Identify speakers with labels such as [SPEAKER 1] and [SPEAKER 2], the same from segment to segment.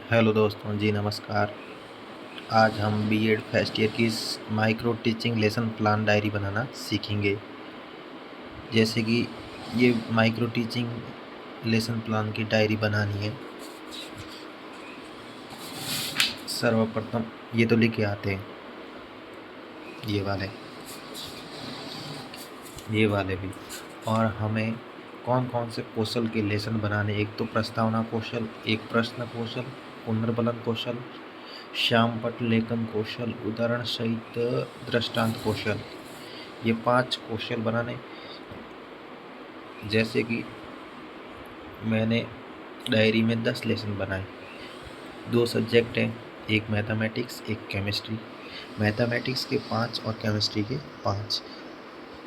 [SPEAKER 1] Hello दोस्तों जी, नमस्कार। आज हम बीएड फर्स्ट ईयर की micro teaching lesson plan diary बनाना सीखेंगे। जैसे कि ये माइक्रो टीचिंग लेसन प्लान की डायरी बनानी है। सर्वप्रथम ये तो लिखे आते हैं, ये वाले भी। और हमें कौन कौन से कौशल के लेसन बनाने, एक तो प्रस्तावना कौशल, एक प्रश्न कौशल, पुनर्बलन कौशल, श्यामपट्ट लेखन कौशल, उदाहरण सहित दृष्टांत कौशल, ये 5 कौशल बनाने। जैसे कि मैंने डायरी में 10 लेसन बनाए। 2 सब्जेक्ट हैं, एक मैथमेटिक्स, एक केमिस्ट्री। मैथमेटिक्स के 5 और केमिस्ट्री के 5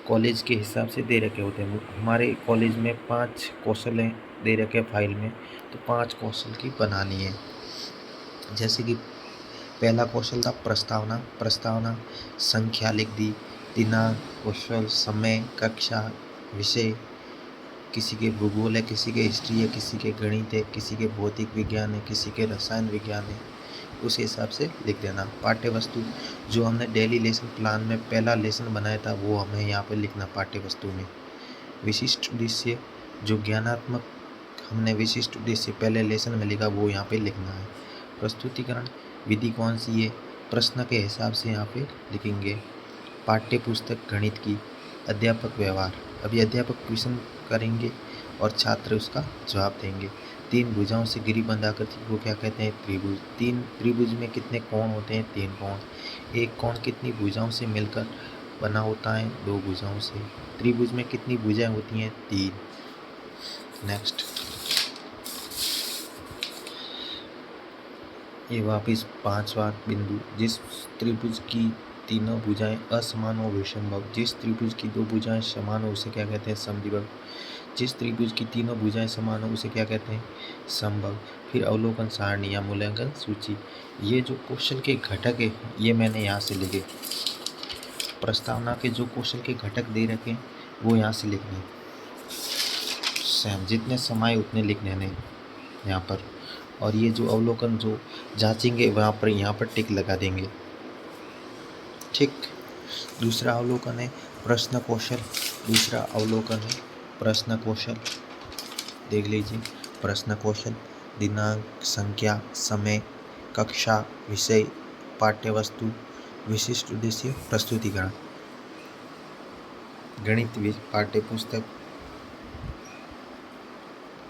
[SPEAKER 1] कॉलेज के हिसाब से दे रखे होते हैं। हमारे कॉलेज में 5 कौशल हैं दे रखे फाइल में, तो 5 कौशल की बनानी है। जैसे कि पहला कौशल था प्रस्तावना संख्या लिख दी, दिनांक, कौशल, समय, कक्षा, विषय। किसी के भूगोल है, किसी के हिस्ट्री है, किसी के गणित है, किसी के भौतिक विज्ञान है, किसी के रसायन विज्ञान है, उस हिसाब से लिख देना। पाठ्य वस्तु जो हमने डेली लेसन प्लान में पहला लेसन बनाया था वो हमें यहाँ पे लिखना पाठ्य वस्तु में। विशिष्ट उद्देश्य जो ज्ञानात्मक हमने विशिष्ट उद्देश्य पहले लेसन में लिखा वो यहाँ पे लिखना है। प्रस्तुतिकरण विधि कौन सी है, प्रश्न के हिसाब से यहाँ पे लिखेंगे। पाठ्य पुस्तक गणित की। अध्यापक व्यवहार, अभी अध्यापक क्वेश्चन करेंगे और छात्र उसका जवाब देंगे। 3 भुजाओं से गिरिबंध आकृति को क्या कहते हैं, त्रिभुज। 3 त्रिभुज में कितने कोण होते हैं, 3 कोण। एक कोण कितनी भुजाओं से मिलकर बना होता है, 2 भुजाओं से। त्रिभुज में कितनी भुजाएं होती हैं, 3। नेक्स्ट, ये वापिस 5वां बिंदु, जिस त्रिभुज की तीनों भुजाएं असमान हो विषमभुज। जिस त्रिभुज की 2 भुजाएं समान हो उसे क्या कहते हैं, समद्विभुज। जिस त्रिभुज की तीनों भुजाएं समान हो उसे क्या कहते हैं, समभुज। फिर अवलोकन सारणी या मूल्यांकन सूची। ये जो कौशल के घटक है ये मैंने यहाँ से लिखे। प्रस्तावना के जो कौशल के घटक दे रखे हैं वो यहाँ से लिखने, सेम जितने समय उतने लिखने हैं यहाँ पर। और ये जो अवलोकन जो जांचेंगे वहाँ पर यहाँ पर टिक लगा देंगे, ठीक। दूसरा अवलोकन है प्रश्न कौशल। दूसरा अवलोकन है प्रश्न कौशल, देख लीजिए। प्रश्न कौशल दिनांक, संख्या, समय, कक्षा, विषय, पाठ्य वस्तु, विशिष्ट उद्देश्य, प्रस्तुतिकरण। गणित पाठ्य पुस्तक।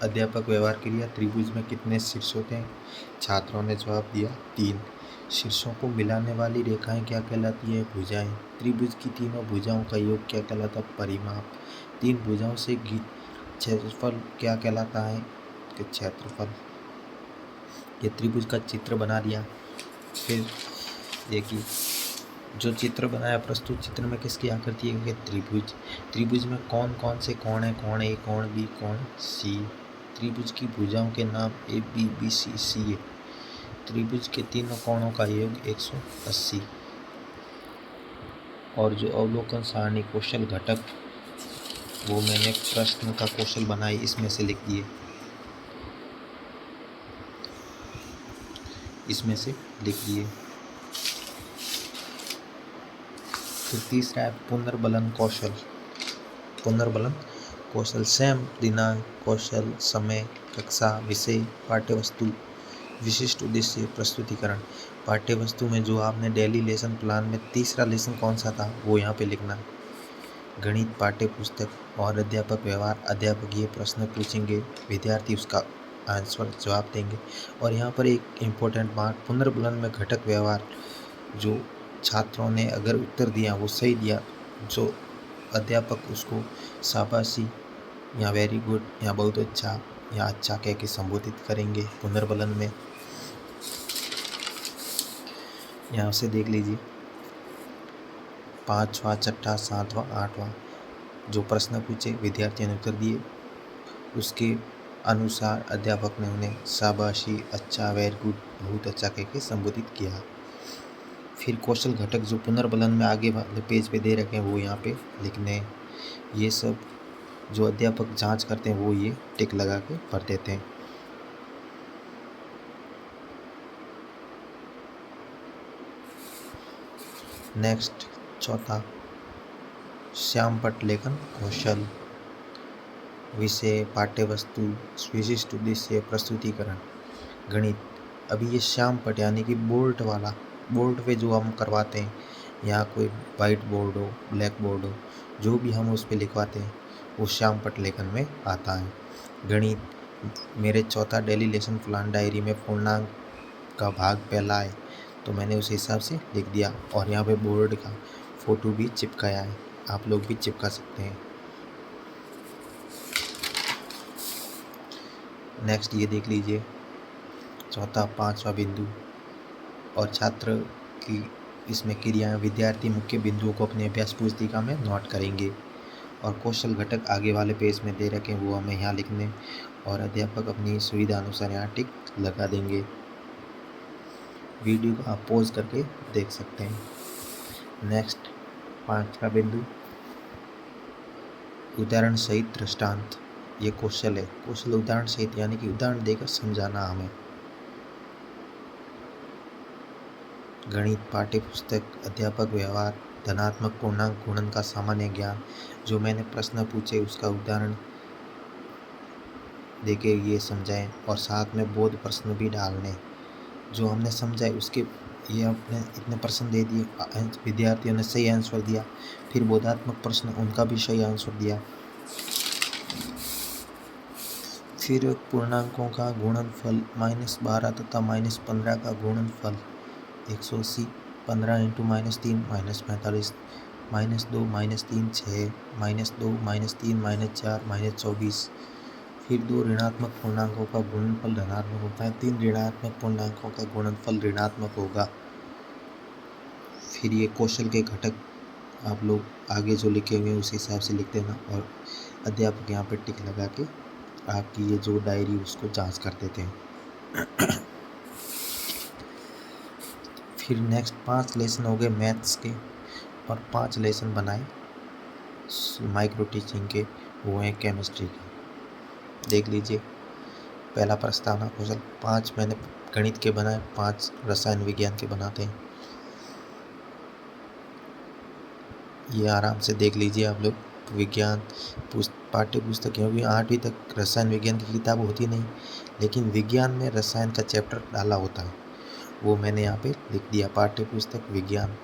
[SPEAKER 1] अध्यापक व्यवहार क्रिया, त्रिभुज में कितने शीर्ष होते हैं, छात्रों ने जवाब दिया 3। शीर्षों को मिलाने वाली रेखाएं क्या कहलाती है, भुजाएं। त्रिभुज की तीनों भुजाओं का योग क्या कहलाता है, परिमाप। 3 भुजाओं से क्षेत्रफल क्या कहलाता है, क्षेत्रफल। ये त्रिभुज का चित्र बना दिया। फिर देखिए जो चित्र बनाया, प्रस्तुत चित्र में किसकी आकृति है, त्रिभुज। त्रिभुज में कौन कौन से कोण है, कोण ए, कोण बी, कोण सी। त्रिभुज की भुजाओं के नाम ए, बी, बी, सी, सी है। त्रिभुज के तीनों कोणों का योग 180। और जो अवलोकन सारणी कौशल घटक वो मैंने प्रश्न का कौशल बनाई, इसमें से लिख दिए, इसमें से लिख दिए। फिर तीसरा है पुनर्बलन कौशल। पुनर्बलन कौशल सेम दिनांक, कौशल, समय, कक्षा, विषय, पाठ्यवस्तु, विशिष्ट उद्देश्य, प्रस्तुतिकरण। पाठ्यवस्तु में जो आपने डेली लेसन प्लान में तीसरा लेसन कौन सा था वो यहाँ पे लिखना है। गणित पाठ्य पुस्तक और अध्यापक व्यवहार। अध्यापक ये प्रश्न पूछेंगे, विद्यार्थी उसका आंसर जवाब देंगे। और यहाँ पर एक इम्पोर्टेंट बात, पुनर्बलन में घटक व्यवहार, जो छात्रों ने अगर उत्तर दिया वो सही दिया, जो अध्यापक उसको शाबाशी या वेरी गुड या बहुत अच्छा या अच्छा कह के संबोधित करेंगे पुनर्बलन में। यहाँ से देख लीजिए 5वां, 6वां, 7वां, 8वां जो प्रश्न पूछे विद्यार्थियों ने उत्तर दिए, उसके अनुसार अध्यापक ने उन्हें शाबाशी, अच्छा, वेरी गुड, बहुत अच्छा कह के संबोधित किया। फिर कौशल घटक जो पुनर्बलन में आगे वाले पेज पे दे रखे हैं वो यहाँ पे लिखने। ये सब जो अध्यापक जांच करते हैं वो ये टिक लगा के भर देते हैं। नेक्स्ट चौथा, श्याम पट लेखन कौशल। विषय, पाठ्य वस्तु, विशिष्ट उद्देश्य, प्रस्तुतिकरण, गणित। अभी ये श्याम पट यानी कि बोर्ड वाला, बोर्ड पे जो हम करवाते हैं, या कोई वाइट बोर्ड हो, ब्लैक बोर्ड हो, जो भी हम उस पर लिखवाते हैं वो श्याम पट लेखन में आता है। गणित, मेरे चौथा डेली लेसन प्लान डायरी में पूर्णांक का भाग पहला है, तो मैंने उस हिसाब से लिख दिया, और यहाँ पे बोर्ड का फोटो भी चिपकाया है, आप लोग भी चिपका सकते हैं। नेक्स्ट ये देख लीजिए, चौथा पांचवा बिंदु, और छात्र की इसमें क्रियाएं, विद्यार्थी मुख्य बिंदुओं को अपने अभ्यास पुस्तिका में नोट करेंगे, और कौशल घटक आगे वाले पेज में दे रखे वो हमें यहाँ लिखने, और अध्यापक अपनी सुविधा अनुसार यहाँ टिक लगा देंगे। वीडियो को आप पॉज करके देख सकते हैं। नेक्स्ट पांचवा बिंदु, उदाहरण सहित दृष्टांत। ये कौशल है, कौशल उदाहरण सहित यानी कि उदाहरण देकर समझाना हमें। गणित पाठ्य पुस्तक, अध्यापक व्यवहार, धनात्मक पूर्णांक गुणन का सामान्य ज्ञान, जो मैंने प्रश्न पूछे उसका उदाहरण देके ये समझाएं, और साथ में बोध प्रश्न भी डालने, जो हमने समझाए उसके ये अपने इतने प्रश्न दे दिए, विद्यार्थियों ने सही आंसर दिया, फिर बोधात्मक प्रश्न उनका भी सही आंसर दिया, फिर पूर्णांकों का गुणनफल -12 तथा -15 का गुणनफल 180, 15 × -3 -45, -2 -3 6, -2 -3 -4 -24, फिर 2 ऋणात्मक पूर्णांकों का गुणनफल धनात्मक होता है, 3 ऋणात्मक पूर्णांकों का गुणनफल ऋणात्मक होगा। फिर ये कौशल के घटक आप लोग आगे जो लिखे हुए हैं उस हिसाब से लिख देना, और अध्यापक यहाँ पे टिक लगा के आपकी ये जो डायरी उसको जांच कर देते हैं। फिर नेक्स्ट 5 लेसन हो गए मैथ्स के, और 5 लेसन बनाए माइक्रो टीचिंग के, वो हैं केमिस्ट्री के। देख लीजिए, पहला प्रस्तावना कौशल, 5 मैंने गणित के बनाए, 5 रसायन विज्ञान के बनाते हैं। ये आराम से देख लीजिए आप लोग। विज्ञान पाठ्य पुस्तक, क्योंकि 8वीं तक रसायन विज्ञान की किताब होती नहीं, लेकिन विज्ञान में रसायन का चैप्टर डाला होता है, वो मैंने यहाँ पे लिख दिया। पाठ्य पुस्तक विज्ञान।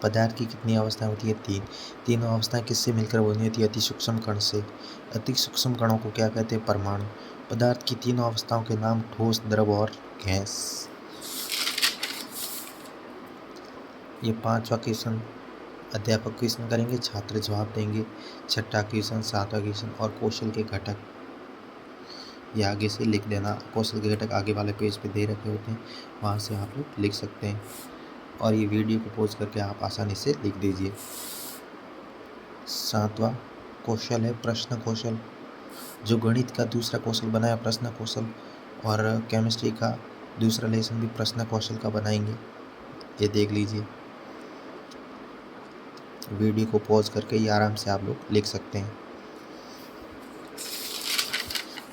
[SPEAKER 1] पदार्थ की कितनी अवस्थाएं होती है? 3। तीनों अवस्थाएं किससे मिलकर बनी होती है? अति सूक्ष्म कण से। अति सूक्ष्म कणों को क्या कहते हैं? परमाणु। पदार्थ की तीनों अवस्थाओं के नाम ठोस, द्रव और गैस। ये 5वां क्वेश्चन अध्यापक क्वेश्चन करेंगे, छात्र जवाब देंगे। 6ठा क्वेश्चन, 7वां क्वेश्चन, और कौशल के घटक ये आगे से लिख देना। कौशल के घटक आगे वाले पेज पे दे रखे होते हैं, वहाँ से आप लोग लिख सकते हैं, और ये वीडियो को पॉज करके आप आसानी से लिख दीजिए। 7वां कौशल है प्रश्न कौशल। जो गणित का दूसरा कौशल बनाया प्रश्न कौशल, और केमिस्ट्री का दूसरा लेसन भी प्रश्न कौशल का बनाएंगे। ये देख लीजिए, वीडियो को पॉज करके ये आराम से आप लोग लिख सकते हैं।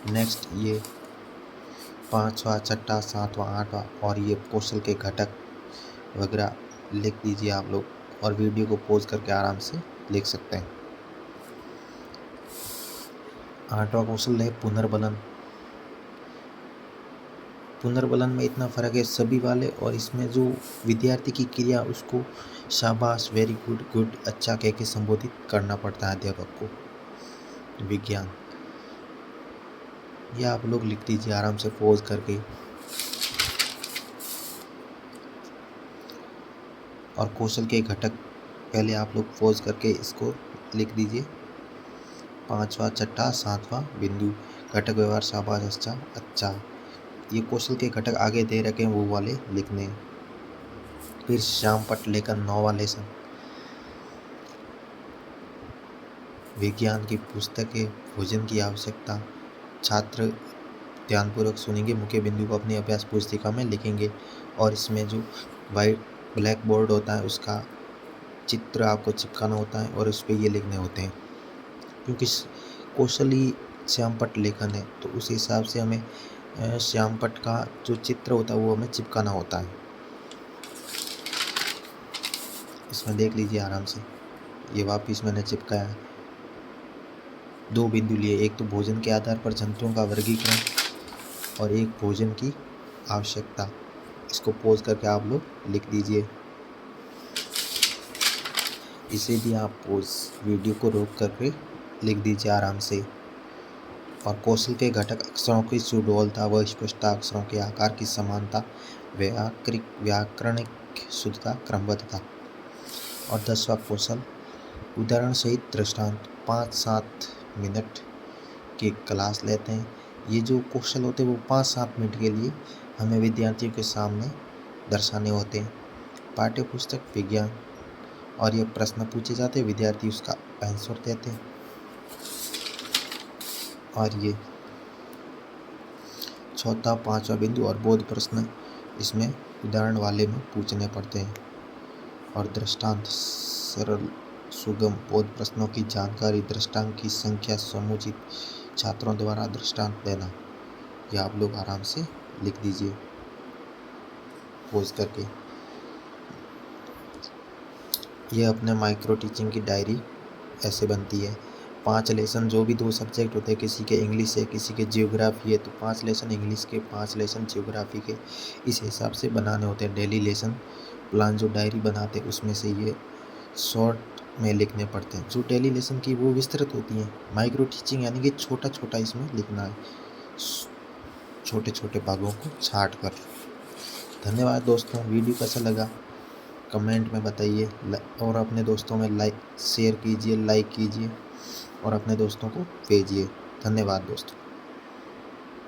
[SPEAKER 1] नेक्स्ट ये 5वां, 6ठा, 7वां, 8वां, और ये कौशल के घटक वगैरह लिख दीजिए आप लोग, और वीडियो को पॉज करके आराम से लिख सकते हैं। 8वां कौशल है पुनर्बलन। पुनर्बलन में इतना फर्क है सभी वाले, और इसमें जो विद्यार्थी की क्रिया उसको शाबाश, वेरी गुड, गुड, अच्छा कह के संबोधित करना पड़ता है अध्यापक को। विज्ञान, यह आप लोग लिख दीजिए आराम से पॉज करके। और कौशल के घटक पहले आप लोग पॉज करके इसको लिख दीजिए। 5वां, 6ठा, 7वां बिंदु, घटक व्यवहार, शाबाश, अच्छा, अच्छा। ये कौशल के घटक आगे दे रखे हैं वो वाले लिखने। फिर श्याम पट लेखन 9वां लेसन। विज्ञान की पुस्तकें, भोजन की आवश्यकता। छात्र ध्यानपूर्वक सुनेंगे, मुख्य बिंदु को अपनी अभ्यास पुस्तिका में लिखेंगे, और इसमें जो वाइट ब्लैक बोर्ड होता है उसका चित्र आपको चिपकाना होता है, और उस पर ये लिखने होते हैं। क्योंकि कौशल ही श्यामपट्ट लेखन है, तो उस हिसाब से हमें श्यामपट्ट का जो चित्र होता है वो हमें चिपकाना होता है। इसमें देख लीजिए आराम से, ये वापिस मैंने चिपकाया है। 2 बिंदु लिए, एक तो भोजन के आधार पर जंतुओं का वर्गीकरण और एक भोजन की आवश्यकता। इसको पॉज करके आप लोग लिख दीजिए। इसे भी आप पॉज वीडियो को रोक करके लिख दीजिए आराम से। और कौशल के घटक अक्षरों की सुडौलता व स्पष्टता, अक्षरों के आकार की समानता, व्याकरणिक शुद्धता, क्रमबद्धता। और 10वां कौशल उदाहरण सहित दृष्टांत 5-7 मिनट की क्लास लेते हैं। ये जो कौशल होते हैं वो 5-7 मिनट के लिए हमें विद्यार्थियों के सामने दर्शाने होते हैं। पाठ्य पुस्तक विज्ञान, और ये प्रश्न पूछे जाते हैं, विद्यार्थी उसका आंसर देते हैं। और ये चौथा 5वां बिंदु और बोध प्रश्न इसमें उदाहरण वाले में पूछने पड़ते हैं। और दृष्टांत सरल सुगम बोध प्रश्नों की जानकारी, दृष्टांत की संख्या, समुचित छात्रों द्वारा दृष्टांत देना। यह आप लोग आराम से लिख दीजिए पॉज करके। यह अपने माइक्रो टीचिंग की डायरी ऐसे बनती है। 5 लेसन, जो भी 2 सब्जेक्ट होते हैं, किसी के इंग्लिश है किसी के जियोग्राफी है, तो 5 लेसन इंग्लिश के, 5 लेसन जियोग्राफी के, इस हिसाब से बनाने होते हैं। डेली लेसन प्लान जो डायरी बनाते हैं उसमें से ये शॉर्ट में लिखने पड़ते हैं। जो डेली लेसन की वो विस्तृत होती हैं। माइक्रो टीचिंग यानी कि छोटा छोटा इसमें लिखना है, छोटे छोटे भागों को छाट कर। धन्यवाद दोस्तों, वीडियो कैसा लगा कमेंट में बताइए, और अपने दोस्तों में शेयर कीजिए, लाइक कीजिए और अपने दोस्तों को भेजिए। धन्यवाद दोस्तों।